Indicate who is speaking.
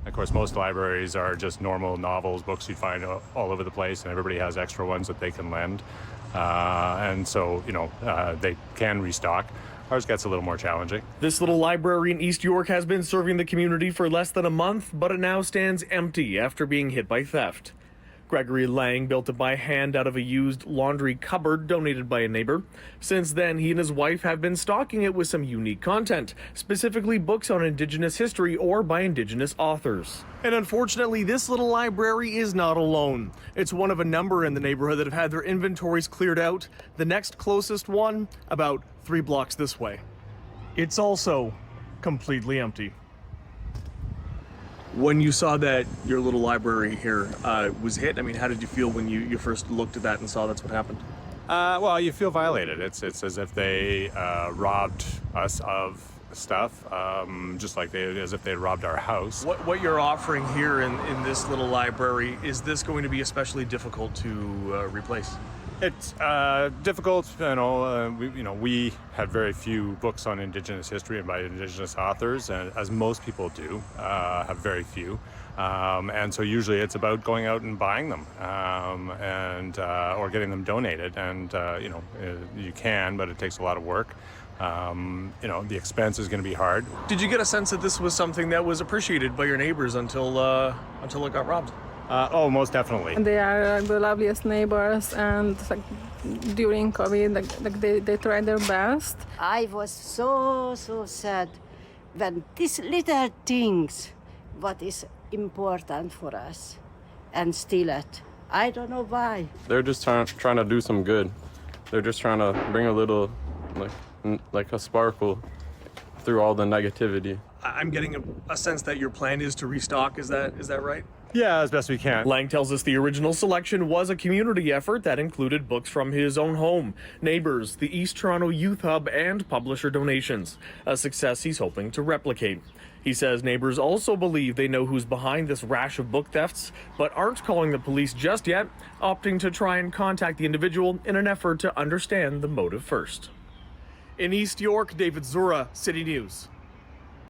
Speaker 1: Of course, most libraries are just normal novels, books you'd find all over the place, and everybody has extra ones that they can lend. And so, they can restock. Ours gets a little more challenging.
Speaker 2: This little library in East York has been serving the community for less than a month, but it now stands empty after being hit by theft. Gregory Lang built it by hand out of a used laundry cupboard donated by a neighbor. Since then, he and his wife have been stocking it with some unique content, specifically books on Indigenous history or by Indigenous authors. And unfortunately, this little library is not alone. It's one of a number in the neighborhood that have had their inventories cleared out. The next closest one, about 3 blocks this way. It's also completely empty. When you saw that your little library here was hit, I mean, how did you feel when you first looked at that and saw that's what happened?
Speaker 1: Well, you feel violated. It's as if they robbed us of stuff, just like as if they robbed our house.
Speaker 2: What you're offering here in this little library, is this going to be especially difficult to replace?
Speaker 1: It's difficult, we had very few books on Indigenous history and by Indigenous authors, and as most people do, have very few. And so usually it's about going out and buying them, or getting them donated. And, you can, but it takes a lot of work. The expense is going to be hard.
Speaker 2: Did you get a sense that this was something that was appreciated by your neighbors until it got robbed?
Speaker 1: Oh, most definitely.
Speaker 3: They are the loveliest neighbors, and during COVID, they tried their best.
Speaker 4: I was so sad when these little things, what is important for us, and steal it. I don't know why.
Speaker 5: They're just trying to do some good. They're just trying to bring a little, like a sparkle through all the negativity.
Speaker 2: I'm getting a sense that your plan is to restock. Is that right?
Speaker 1: Yeah, as best we can.
Speaker 2: Lang tells us the original selection was a community effort that included books from his own home, neighbors, the East Toronto Youth Hub, and publisher donations, a success he's hoping to replicate. He says neighbors also believe they know who's behind this rash of book thefts, but aren't calling the police just yet, opting to try and contact the individual in an effort to understand the motive first. In East York, David Zura, City News.